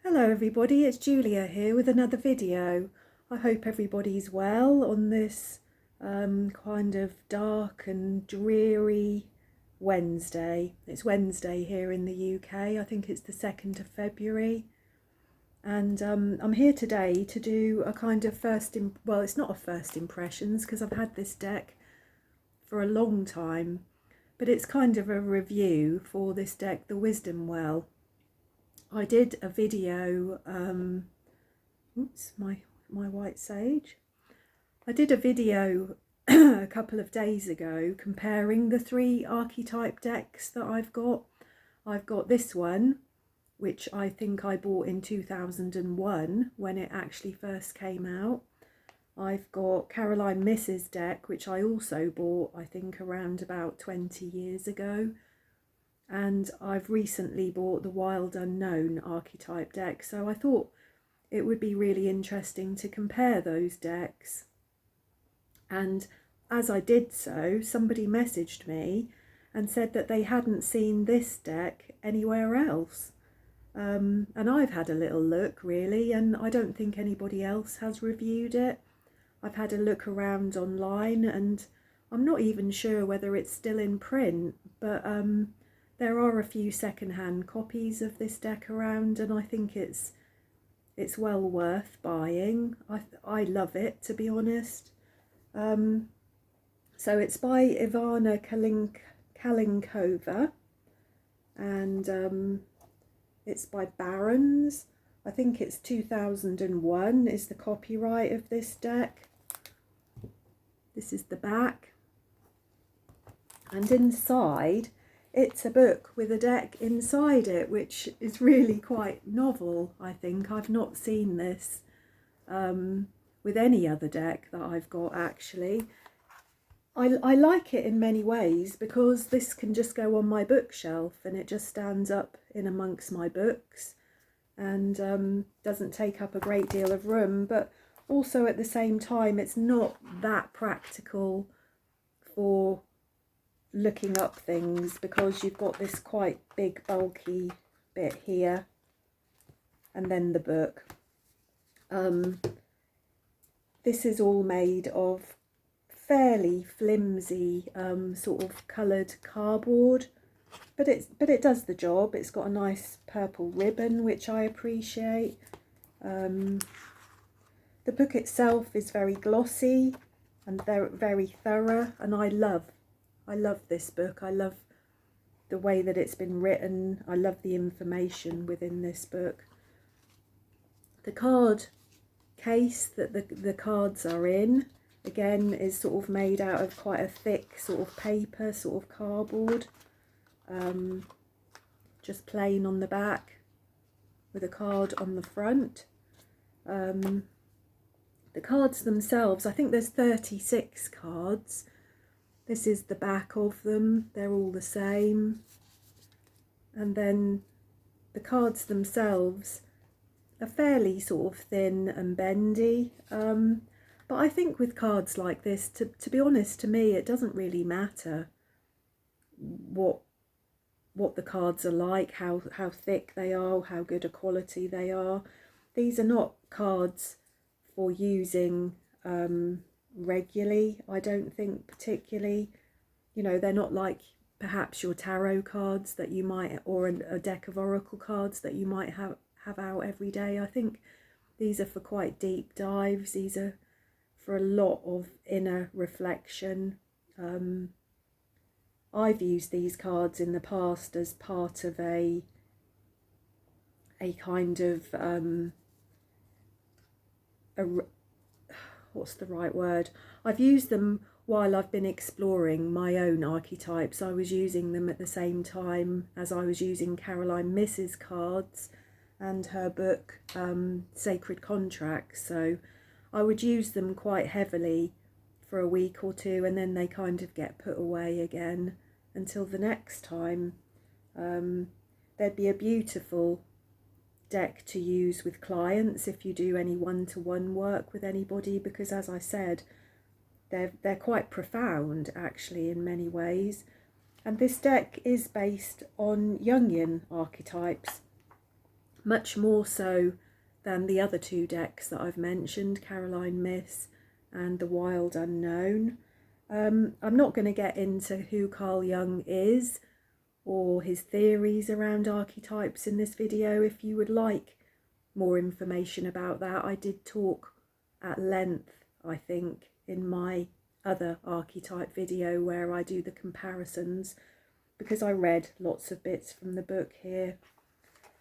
Hello everybody, it's Julia here with another video. I hope everybody's well on this kind of dark and dreary Wednesday. It's Wednesday here in the UK. I think it's the 2nd of February. And I'm here today to do a kind of well, it's not a first impressions because I've had this deck for a long time, but it's kind of a review for this deck, the Wisdom Well. I did a video, oops, my white sage. I did a video a couple of days ago comparing the 3 archetype decks that I've got. I've got this one, which I think I bought in 2001 when it actually first came out. I've got Caroline Miss's deck, which I also bought, I think, around about 20 years ago. And I've recently bought the Wild Unknown archetype deck, so I thought it would be really interesting to compare those decks. And as I did so, somebody messaged me and said that they hadn't seen this deck anywhere else. And I've had a little look really, and I don't think anybody else has reviewed it. I've had a look around online and I'm not even sure whether it's still in print, but there are a few second-hand copies of this deck around, and I think it's well worth buying. I love it, to be honest. So it's by Ivana Kalinkova, and it's by Barron's. I think it's 2001 is the copyright of this deck. This is the back, and inside it's a book with a deck inside it, which is really quite novel, I think. I've not seen this with any other deck that I've got, actually. I like it in many ways because this can just go on my bookshelf and it just stands up in amongst my books and doesn't take up a great deal of room, but also at the same time it's not that practical for looking up things because you've got this quite big bulky bit here and then the book. This is all made of fairly flimsy sort of coloured cardboard, but it does the job. It's got a nice purple ribbon, which I appreciate. The book itself is very glossy and very thorough, and I love this book. I love the way that it's been written. I love the information within this book. The card case that the cards are in, again, is sort of made out of quite a thick sort of paper, sort of cardboard. Just plain on the back with a card on the front. The cards themselves, I think there's 36 cards. This is the back of them, they're all the same. And then the cards themselves are fairly sort of thin and bendy. But I think with cards like this, to be honest, to me, it doesn't really matter what the cards are like, how thick they are, how good a quality they are. These are not cards for using regularly, I don't think, particularly. You know, they're not like perhaps your tarot cards that you might, or a deck of oracle cards that you might have out every day. I think these are for quite deep dives. These are for a lot of inner reflection. I've used these cards in the past as part of a kind of what's the right word? I've used them while I've been exploring my own archetypes. I was using them at the same time as I was using Caroline Miss's cards and her book, Sacred Contracts. So I would use them quite heavily for a week or two, and then they kind of get put away again until the next time. There'd be a beautiful deck to use with clients if you do any one-to-one work with anybody, because as I said, they're quite profound actually in many ways. And this deck is based on Jungian archetypes. much more so than the other two decks that I've mentioned, Caroline Miss and The Wild Unknown. I'm not going to get into who Carl Jung is or his theories around archetypes in this video. If you would like more information about that, I did talk at length, I think, in my other archetype video where I do the comparisons, because I read lots of bits from the book here.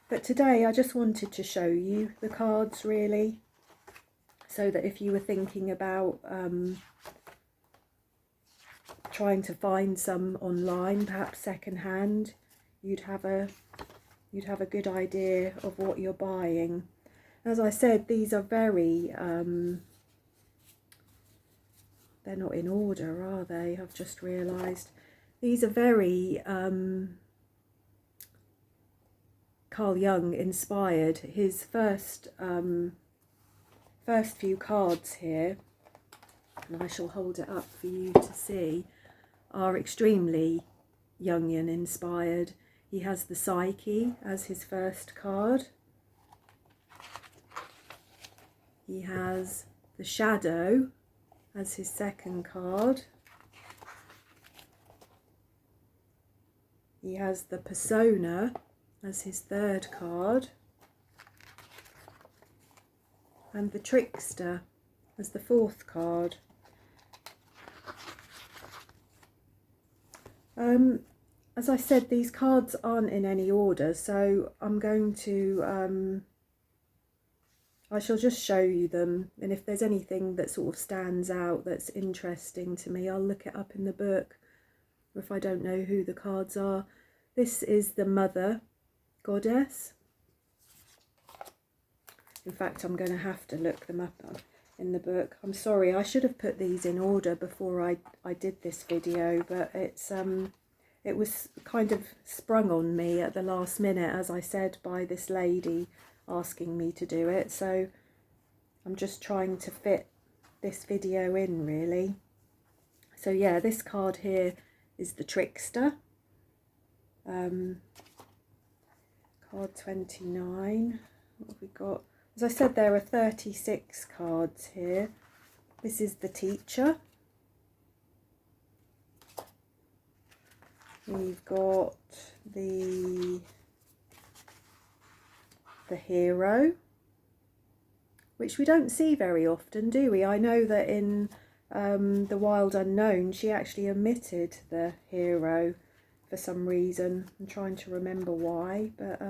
But today I just wanted to show you the cards, really, so that if you were thinking about trying to find some online, perhaps secondhand, you'd have a good idea of what you're buying. As I said, these are very they're not in order, are they? I've just realised. These are very Carl Jung inspired. His first few cards here, and I shall hold it up for you to see, are extremely Jungian inspired. He has the Psyche as his first card. He has the Shadow as his second card. He has the Persona as his third card. And the Trickster as the fourth card. As I said, these cards aren't in any order, so I'm going to I shall just show you them, and if there's anything that sort of stands out that's interesting to me, I'll look it up in the book, or if I don't know who the cards are. This is the Mother Goddess. In fact, I'm going to have to look them up in the book. I'm sorry, I should have put these in order before I did this video, but it was kind of sprung on me at the last minute, as I said, by this lady asking me to do it, so I'm just trying to fit this video in, really. So yeah, this card here is the Trickster, card 29. What have we got? As I said, there are 36 cards here. This is the Teacher. We've got the Hero, which we don't see very often, do we? I know that in The Wild Unknown she actually omitted the Hero for some reason. I'm trying to remember why, but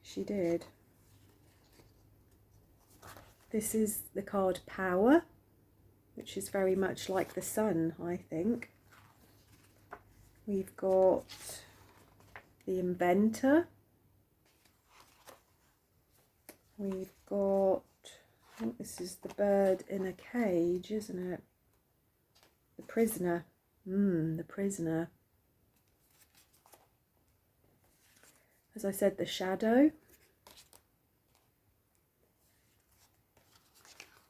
she did. This is the card Power, which is very much like the Sun, I think. We've got the Inventor. We've got, I think this is the bird in a cage, isn't it? The Prisoner. The Prisoner. As I said, the Shadow.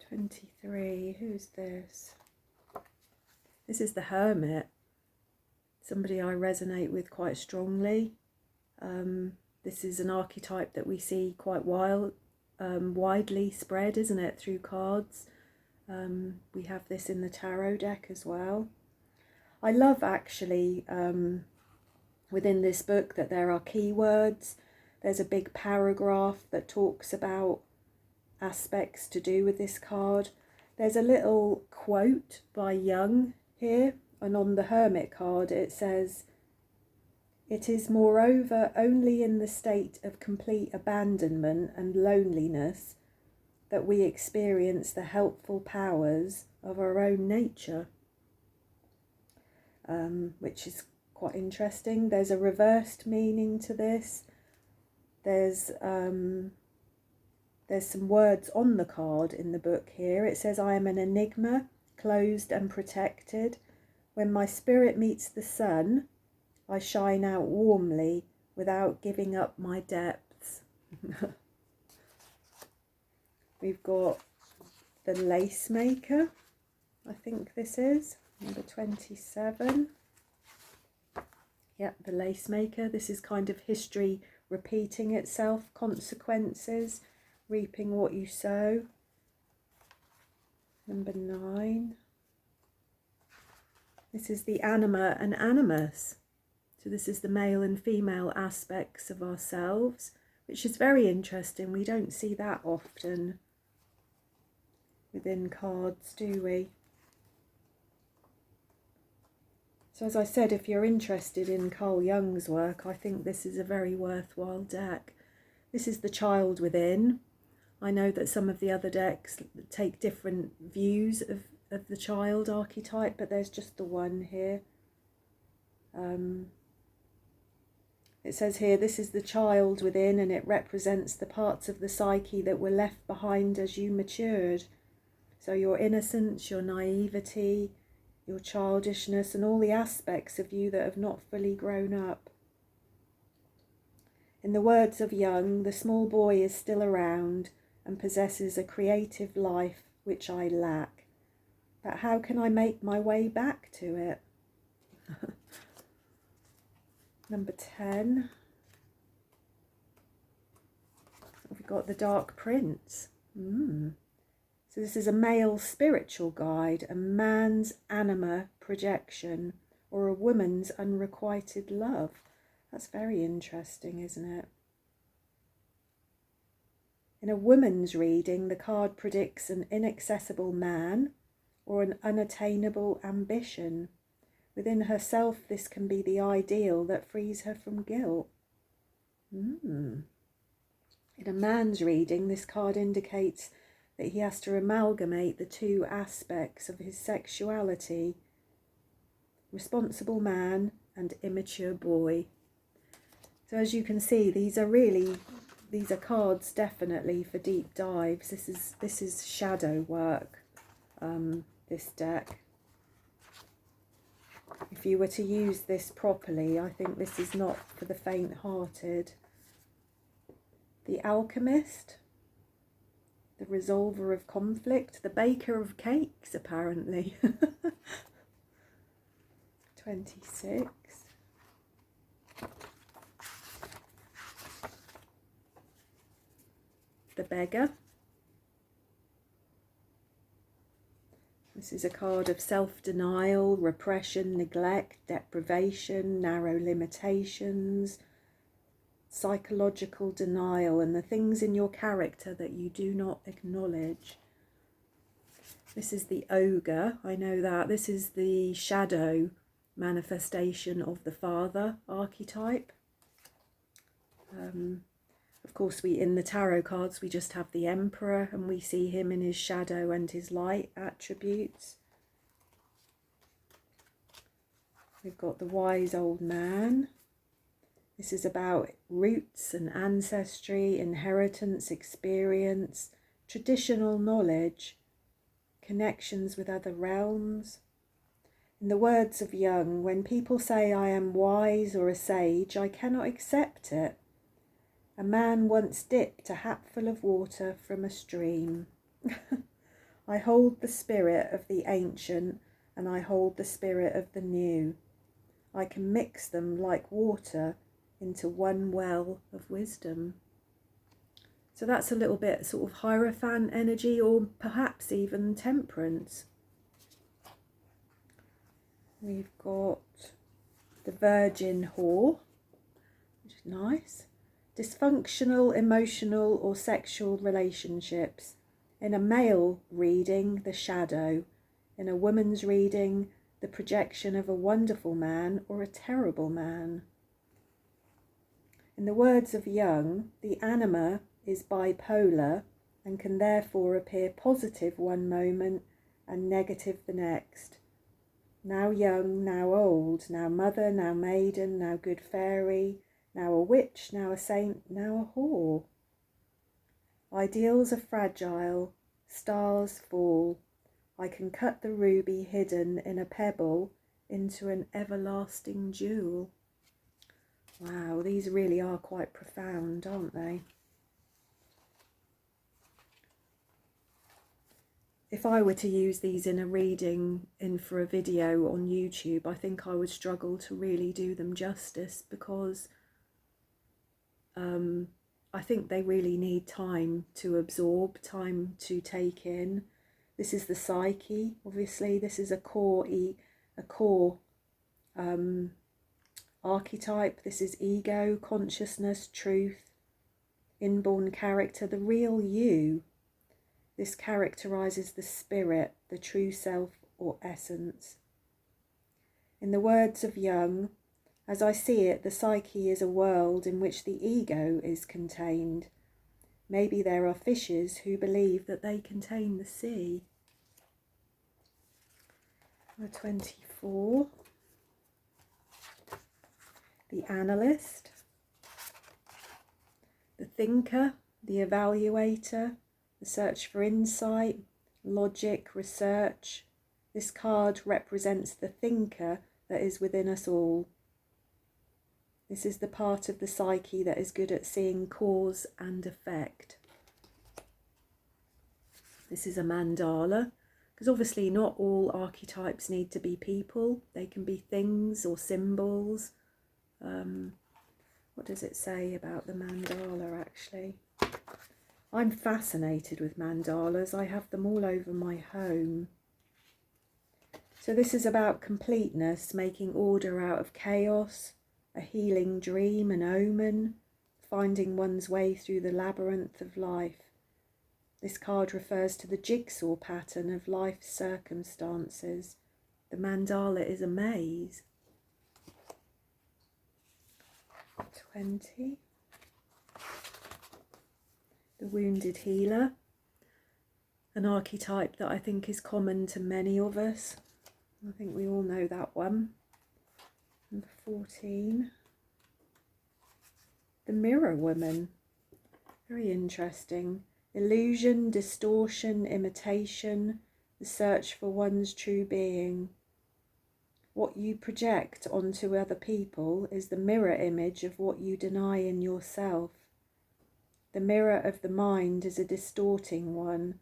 23. Who's this? This is the Hermit. Somebody I resonate with quite strongly. This is an archetype that we see quite widely spread, isn't it, through cards. We have this in the tarot deck as well. I love actually within this book that there are keywords. There's a big paragraph that talks about aspects to do with this card. There's a little quote by Jung here, and on the Hermit card it says, "It is moreover only in the state of complete abandonment and loneliness that we experience the helpful powers of our own nature," which is quite interesting. There's a reversed meaning to this. There's some words on the card in the book here. It says, "I am an enigma, closed and protected. When my spirit meets the sun, I shine out warmly without giving up my depths." We've got the Lace Maker, I think this is, number 27. Yep, the Lace Maker. This is kind of history repeating itself, consequences, reaping what you sow. Number 9. This is the anima and animus. So this is the male and female aspects of ourselves, which is very interesting. We don't see that often within cards, do we? So as I said, if you're interested in Carl Jung's work, I think this is a very worthwhile deck. This is the child within. I know that some of the other decks take different views of the child archetype, but there's just the one here. It says here, this is the child within, and it represents the parts of the psyche that were left behind as you matured. So your innocence, your naivety, your childishness, and all the aspects of you that have not fully grown up. In the words of Jung, the small boy is still around and possesses a creative life which I lack. But how can I make my way back to it? Number 10. We've got the Dark Prince. So this is a male spiritual guide, a man's anima projection, or a woman's unrequited love. That's very interesting, isn't it? In a woman's reading, the card predicts an inaccessible man or an unattainable ambition. Within herself, this can be the ideal that frees her from guilt. In a man's reading, this card indicates that he has to amalgamate the two aspects of his sexuality: responsible man and immature boy. So as you can see, these are cards definitely for deep dives. This is shadow work, this deck. If you were to use this properly, I think this is not for the faint-hearted. The Alchemist, the Resolver of Conflict, the Baker of Cakes, apparently. 26. The Beggar. This is a card of self-denial, repression, neglect, deprivation, narrow limitations, psychological denial, and the things in your character that you do not acknowledge. This is the Ogre. I know that. This is the shadow manifestation of the father archetype. Of course, in the tarot cards, we just have the Emperor, and we see him in his shadow and his light attributes. We've got the Wise Old Man. This is about roots and ancestry, inheritance, experience, traditional knowledge, connections with other realms. In the words of Jung, when people say I am wise or a sage, I cannot accept it. A man once dipped a hatful of water from a stream. I hold the spirit of the ancient, and I hold the spirit of the new. I can mix them like water into one well of wisdom. So that's a little bit sort of Hierophant energy, or perhaps even Temperance. We've got the Virgin Whore, which is nice. Dysfunctional emotional or sexual relationships. In a male reading, the shadow. In a woman's reading, the projection of a wonderful man or a terrible man. In the words of Jung, the anima is bipolar and can therefore appear positive one moment and negative the next. Now young, now old, now mother, now maiden, now good fairy, now a witch, now a saint, now a whore. Ideals are fragile, stars fall. I can cut the ruby hidden in a pebble into an everlasting jewel. Wow, these really are quite profound, aren't they? If I were to use these in a reading for a video on YouTube, I think I would struggle to really do them justice, because I think they really need time to absorb, time to take in. This is the psyche, obviously. This is a core archetype. This is ego, consciousness, truth, inborn character, the real you. This characterizes the spirit, the true self or essence. In the words of Jung, as I see it, the psyche is a world in which the ego is contained. Maybe there are fishes who believe that they contain the sea. Number 24. The analyst, the thinker, the evaluator, the search for insight, logic, research. This card represents the thinker that is within us all. This is the part of the psyche that is good at seeing cause and effect. This is a mandala, because obviously not all archetypes need to be people. They can be things or symbols. What does it say about the mandala actually? I'm fascinated with mandalas. I have them all over my home. So this is about completeness, making order out of chaos, a healing dream, an omen, finding one's way through the labyrinth of life. This card refers to the jigsaw pattern of life's circumstances. The mandala is a maze. 20. The wounded healer, an archetype that I think is common to many of us. I think we all know that one. Number 14. The mirror woman, very interesting. Illusion, distortion, imitation, the search for one's true being. What you project onto other people is the mirror image of what you deny in yourself. The mirror of the mind is a distorting one,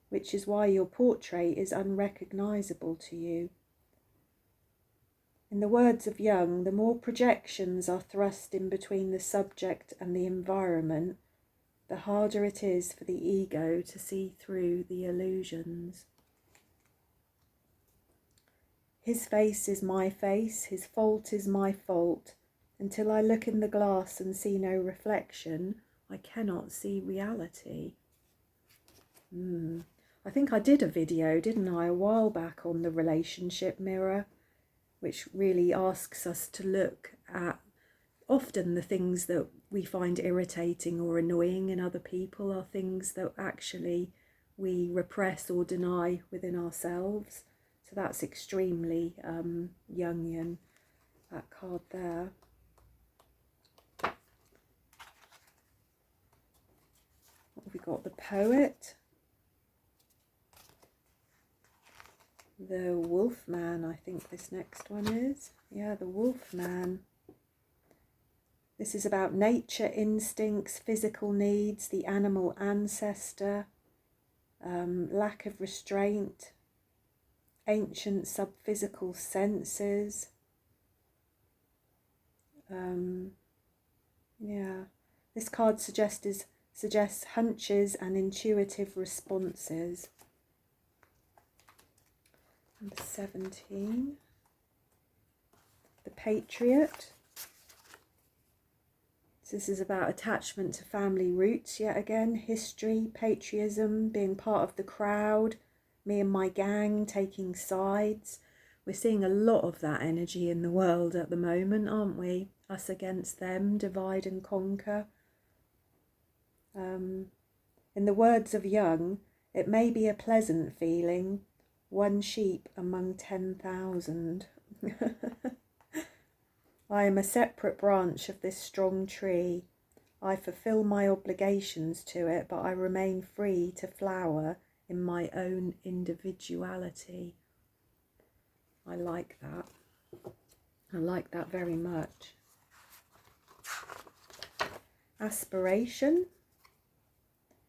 which is why your portrait is unrecognizable to you. In the words of Jung, the more projections are thrust in between the subject and the environment, the harder it is for the ego to see through the illusions. His face is my face, his fault is my fault. Until I look in the glass and see no reflection, I cannot see reality. I think I did a video, didn't I, a while back on the relationship mirror, which really asks us to look at often the things that we find irritating or annoying in other people are things that actually we repress or deny within ourselves. So that's extremely Jungian, that card there. What have we got? The poet. The wolfman, I think this next one is. Yeah, the wolfman. This is about nature, instincts, physical needs, the animal ancestor, lack of restraint, ancient subphysical senses. Yeah, this card suggests hunches and intuitive responses. Number 17. The Patriot. This is about attachment to family roots yet again, history, patriotism, being part of the crowd, me and my gang taking sides. We're seeing a lot of that energy in the world at the moment, aren't we? Us against them, divide and conquer. In the words of Jung, it may be a pleasant feeling, one sheep among 10,000. I am a separate branch of this strong tree. I fulfill my obligations to it, but I remain free to flower in my own individuality. I like that. I like that very much. Aspiration.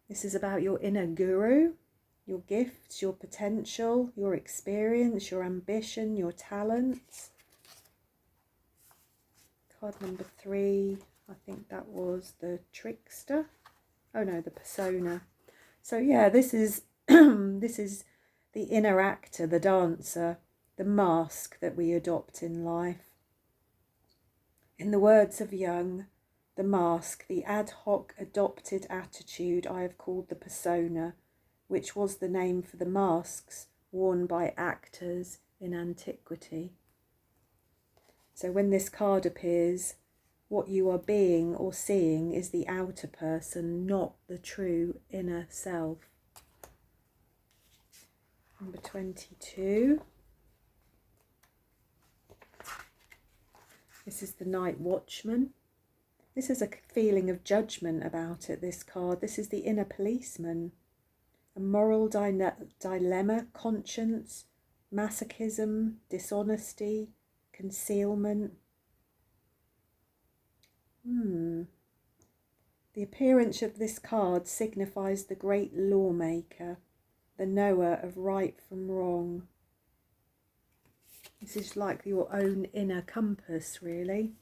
This is about your inner guru, your gifts, your potential, your experience, your ambition, your talents. Card number 3, I think that was the trickster. Oh no, the persona. So yeah, this is this is the inner actor, the dancer, the mask that we adopt in life. In the words of Jung, the mask, the ad hoc adopted attitude I have called the persona, which was the name for the masks worn by actors in antiquity. So when this card appears, what you are being or seeing is the outer person, not the true inner self. Number 22. This is the Night Watchman. This is a feeling of judgment about it, this card. This is the inner policeman. A moral dilemma, conscience, masochism, dishonesty, concealment. The appearance of this card signifies the great lawmaker, the knower of right from wrong. This is like your own inner compass, really.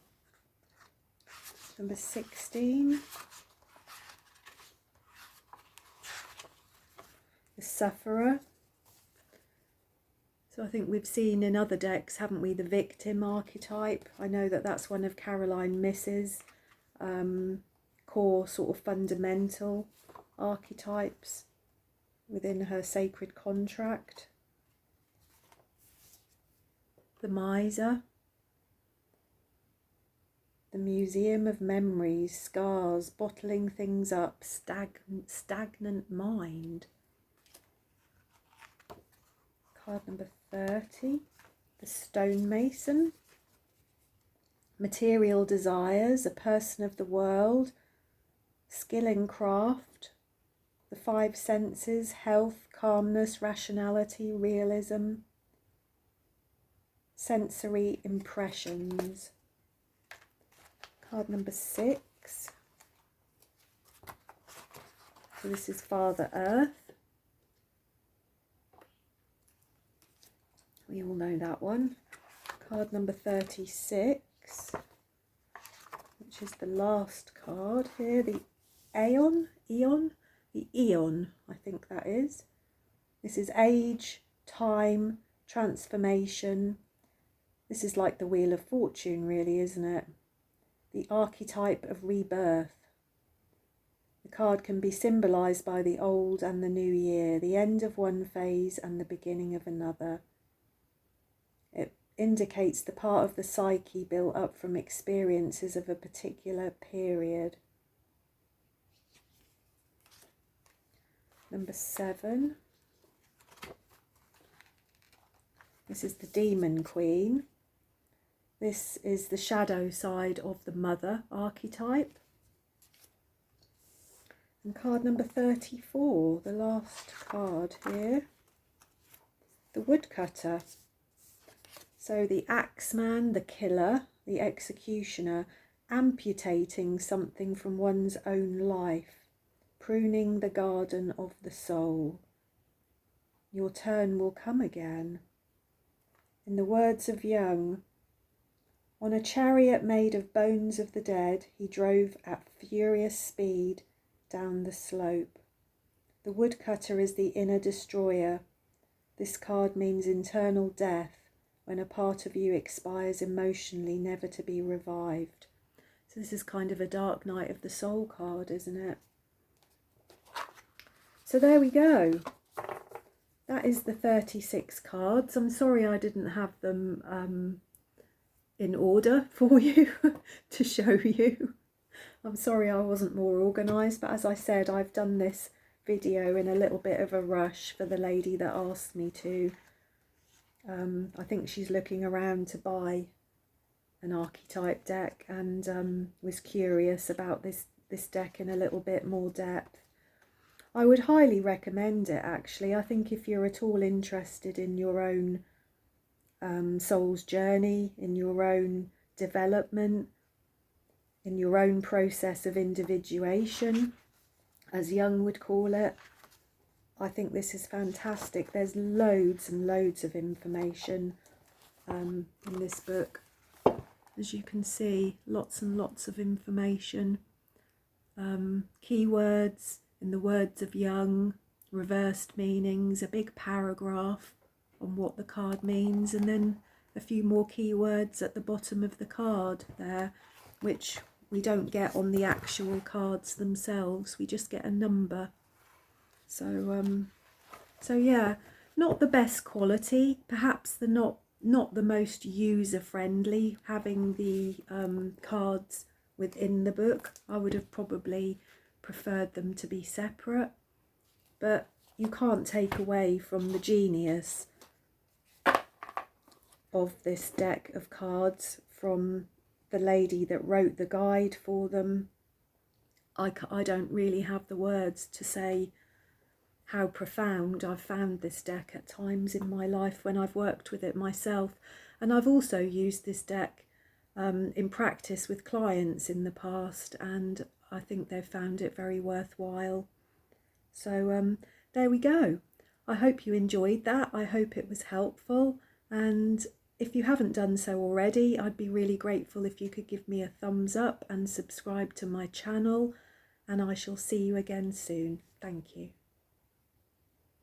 Number 16. The Sufferer. So I think we've seen in other decks, haven't we, the victim archetype. I know that that's one of Caroline Miss's core sort of fundamental archetypes within her sacred contract. The Miser. The Museum of Memories, Scars, Bottling Things Up, Stagnant Mind. Card number 30, the Stonemason. Material desires, a person of the world, skill in craft, the five senses, health, calmness, rationality, realism, sensory impressions. Card number 6. So this is Father Earth. We all know that one. Card number 36, which is the last card here, the Aeon, the Eon, I think that is. This is age, time, transformation. This is like the Wheel of Fortune, really, isn't it? The archetype of rebirth. The card can be symbolised by the old and the new year, the end of one phase and the beginning of another. It indicates the part of the psyche built up from experiences of a particular period. Number 7. This is the Demon Queen. This is the shadow side of the Mother archetype. And card number 34, the last card here, the Woodcutter. So the Axeman, the killer, the executioner, amputating something from one's own life, pruning the garden of the soul. Your turn will come again. In the words of Jung, on a chariot made of bones of the dead, he drove at furious speed down the slope. The woodcutter is the inner destroyer. This card means internal death, when a part of you expires emotionally, never to be revived. So this is kind of a dark night of the soul card, isn't it? So there we go. That is the 36 cards. I'm sorry I didn't have them in order for you to show you. I'm sorry I wasn't more organised, but as I said, I've done this video in a little bit of a rush for the lady that asked me to. I think she's looking around to buy an archetype deck and was curious about this deck in a little bit more depth. I would highly recommend it, actually. I think if you're at all interested in your own soul's journey, in your own development, in your own process of individuation, as Jung would call it, I think this is fantastic. There's loads and loads of information in this book. as you can see, lots and lots of information. Keywords in the words of Jung, reversed meanings, a big paragraph on what the card means, and then a few more keywords at the bottom of the card there, which we don't get on the actual cards themselves. We just get a number. So yeah, not the best quality, perhaps not the most user friendly, having the cards within the book. I would have probably preferred them to be separate, but you can't take away from the genius of this deck of cards from the lady that wrote the guide for them. I don't really have the words to say how profound I've found this deck at times in my life when I've worked with it myself. And I've also used this deck in practice with clients in the past, and I think they've found it very worthwhile. So there we go. I hope you enjoyed that. I hope it was helpful, and if you haven't done so already, I'd be really grateful if you could give me a thumbs up and subscribe to my channel, and I shall see you again soon. Thank you.